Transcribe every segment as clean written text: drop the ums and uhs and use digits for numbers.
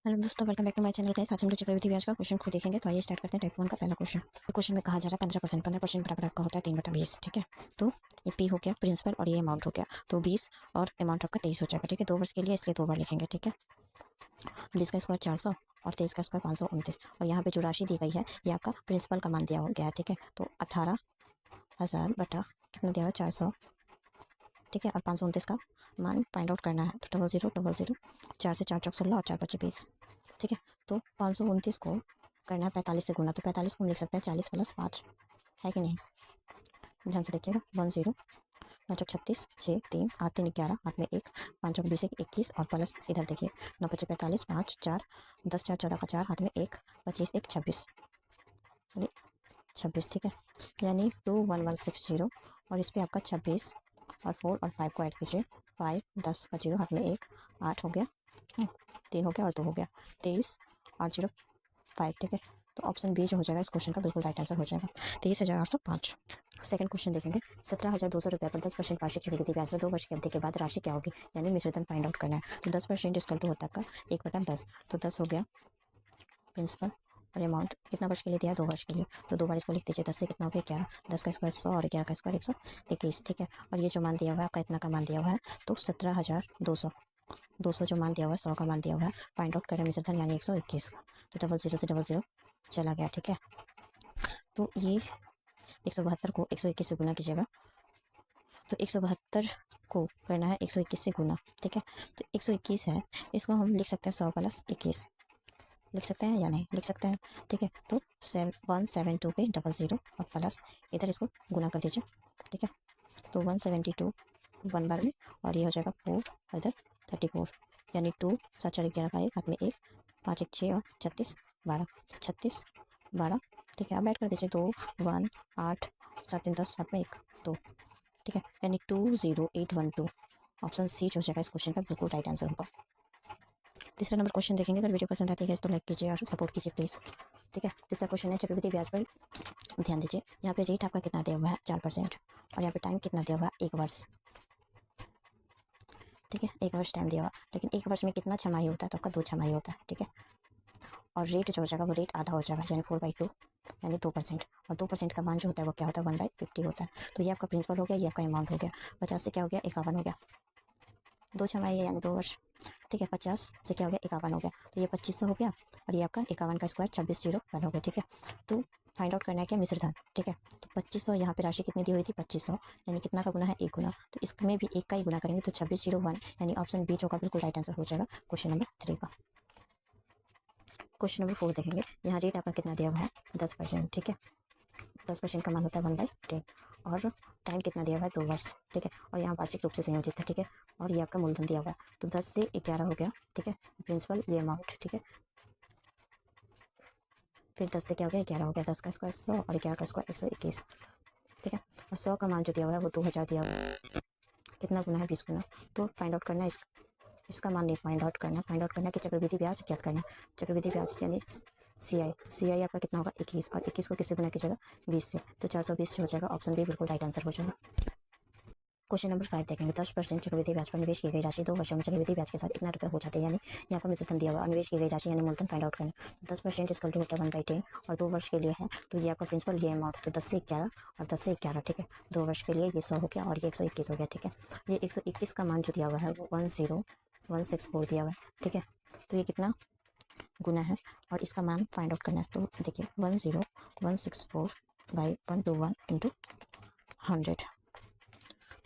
Hello दोस्तों, welcome back to my channel. Guys, आज हम लोग चक्रवृद्धि ब्याज का क्वेश्चन खुद देखेंगे। तो आइए स्टार्ट करते हैं। टाइप 1 का पहला क्वेश्चन। क्वेश्चन में कहा जा रहा है 15% बराबर आपका होता है 3/20। ठीक है, तो ये पी हो गया प्रिंसिपल और ये अमाउंट हो गया, तो 20 और अमाउंट आपका 23 हो जाएगा। ठीक है, 2 वर्ष के लिए, इसलिए 2 बार लिखेंगे। ठीक है, 20 का स्क्वायर 400 और 23 का स्क्वायर 529, और यहाँ पे जो राशि दी गई है ये आपका प्रिंसिपल का मान दिया हो गया है। ठीक है, तो 18,000 बटा कितना दिया हुआ है 400। ठीक है, और 529 का मान फाइंड आउट करना है। तो 0000, 4 से 4 चौक 16 और 4 5 20। ठीक है, तो 529 को करना है 45 से गुना, तो 45 को हम लिख सकते हैं 40 + 5, है कि नहीं? ध्यान से देखिएगा। 10 9 36 6 3 8 3 11, 8 में 1 5 20 21, और प्लस इधर देखिए 9 5 45 5 4 10 4 14 का 4, हाथ में 1 25 1 26, यानी 26। ठीक है, यानी 21160, और इस पर आपका 26 और 4 और 5 को ऐड कीजिए। 5 10 का 0, हाथ में 1 8 हो गया, 3 हो गया और 2 हो गया, 23 8 0 5। ठीक है, तो ऑप्शन बी जो हो जाएगा इस क्वेश्चन का बिल्कुल राइट आंसर हो जाएगा, 23,805। सेकंड क्वेश्चन देखेंगे। 17,200 रुपये पर 10% वार्षिक चक्रवृद्धि ब्याज में 2 वर्ष की अवधि के बाद राशि क्या होगी, यानी मिश्रधन फाइंड आउट करना है। तो 10% इक्वल टू होता है 1/10, तो 10 हो गया प्रिंसिपल, और अमाउंट कितना वर्ष के लिए दिया है, 2 वर्ष के लिए, तो 2 बार इसको लिख दीजिए। 10 से कितना हो गया 11, 10 का स्क्वायर 100 और 11 का स्क्वायर 121। ठीक है, और ये जो मान दिया हुआ है आपका इतना का मान दिया हुआ है, तो 17,200, 200 जो मान दिया हुआ है, 100 का मान दिया हुआ है, फाइंड आउट करें मिश्रधन यानी 121 का, तो 00 से 00 चला गया। ठीक है, तो ये 172 को 121 से गुना कीजिएगा, तो 172 को करना है 121 से गुना। ठीक है, तो 121 है, इसको हम लिख सकते हैं 100 + 21, लिख सकते हैं या नहीं, लिख सकते हैं। ठीक है, तो 172 पे 00 और प्लस इधर इसको गुना कर दीजिए। ठीक है, तो 172 1 बार में, और ये हो जाएगा 4 इधर 34, यानी 2 7 4 11 का 1, हाथ में 1 5 1 6 और 36 12, तो 36 12। ठीक है, अब ऐड कर दीजिए 2 1 8 7 3 10, हाथ में 1 2। ठीक है, यानी 20812, ऑप्शन सी जो हो जाएगा इस क्वेश्चन का बिल्कुल राइट आंसर होगा। तीसरा नंबर क्वेश्चन देखेंगे। अगर वीडियो पसंद आती है तो लाइक कीजिए और सपोर्ट कीजिए प्लीज़। ठीक है, तीसरा क्वेश्चन है चक्रवृद्धि ब्याज पर। ध्यान दीजिए, यहाँ पे रेट आपका कितना दिया हुआ है 4%, और यहाँ पे टाइम कितना दिया हुआ है 1 वर्ष। ठीक है, 1 वर्ष टाइम दिया हुआ, लेकिन 1 वर्ष में कितना छमाही होता है, तो आपका 2 छमाही होता है। ठीक है, और रेट जो हो जाएगा वो रेट आधा हो जाएगा, यानी 4/2, यानी 2%, और 2% का मान जो होता है वो क्या होता है 1/50 होता है। तो ये आपका प्रिंसिपल हो गया, ये आपका अमाउंट हो गया। 50 से क्या हो गया 51 हो गया, 2 छमाही है यानी 2 वर्ष। ठीक है, 50 से क्या हो गया 51 हो गया, तो ये 2500 हो गया, और ये आपका 51 का स्क्वायर 2601 हो गया। ठीक है, तो फाइंड आउट करना है क्या मिश्रधन। ठीक है, तो 2500, यहाँ पे राशि कितनी दी हुई थी 2500, यानी कितना का गुना है 1 गुना, तो इसमें भी 1 का ही गुना करेंगे, तो 2601, यानी ऑप्शन बी जो का बिल्कुल राइट आंसर हो जाएगा क्वेश्चन नंबर 3 का। क्वेश्चन नंबर 4 देखेंगे। यहाँ रेट आपका कितना दिया हुआ है 10%। ठीक है, 10% का मान होता है 1/10, और टाइम कितना दिया हुआ है 2 वर्ष। ठीक है, और यहाँ वार्षिक रूप से संयोजित है। ठीक है, और ये आपका मूलधन दिया हुआ है, तो 10 से 11 हो गया। ठीक है, प्रिंसिपल ये अमाउंट। ठीक है, फिर 10 से क्या हो गया 11 हो गया, 10 का स्क्वायर 100 और 11 का स्क्वायर 121। ठीक है, और 100 का मान जो दिया हुआ है वो 2000 दिया हुआ है, कितना गुना है 20 गुना, तो फाइंड आउट करना है इसका मान नहीं फाइंड आउट करना, फाइंड आउट करना कि चक्रवृद्धि ब्याज ज्ञात करना। चक्रवृद्धि ब्याज यानी CI, तो CI आपका कितना होगा 21, और 21 को किससे गुना कीजिएगा 20 से, तो 420 हो जाएगा, ऑप्शन बी बिल्कुल राइट आंसर हो जाएगा। क्वेश्चन नंबर 5 देखेंगे। 10% चक्रवृद्धि ब्याज पर निवेश की गई राशि 2 वर्षों में चक्रवृद्धि ब्याज के साथ इतना रुपये हो जाते हैं, यानी यहाँ पर मिश्रधन दिया हुआ और निवेश की गई राशि यानी मूलधन फाइंड आउट करना। तो 10% इक्वल टू होता है 1/10, और 2 वर्ष के लिए है, तो ये आपका प्रिंसिपल ये अमाउंट, तो 10 से 11 और 10 से 11। ठीक है, 2 वर्ष के लिए ये 100 हो गया, और ये 121 हो गया। ठीक है, ये 121 का मान जो दिया हुआ है वो 10164 दिया हुआ है। ठीक है, तो ये कितना गुना है, और इसका मान फाइंड आउट करना है, तो देखिए 10164/121 इंटू 100,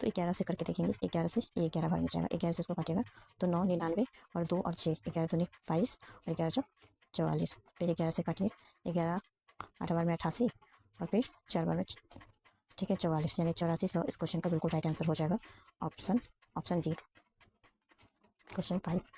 तो 11 से करके देखेंगे। 11 से ये 11 बार में जाएगा, 11 से इसको काटेगा तो 9 99, और 2 और 6, 11 दूनी 22, और 11 चौक 44, फिर 11 से काटिए, 11 8 बार में 88, और फिर 4 बार में ठीक है 44, यानी 8400 इस क्वेश्चन का बिल्कुल राइट आंसर हो जाएगा, ऑप्शन डी, क्वेश्चन 5।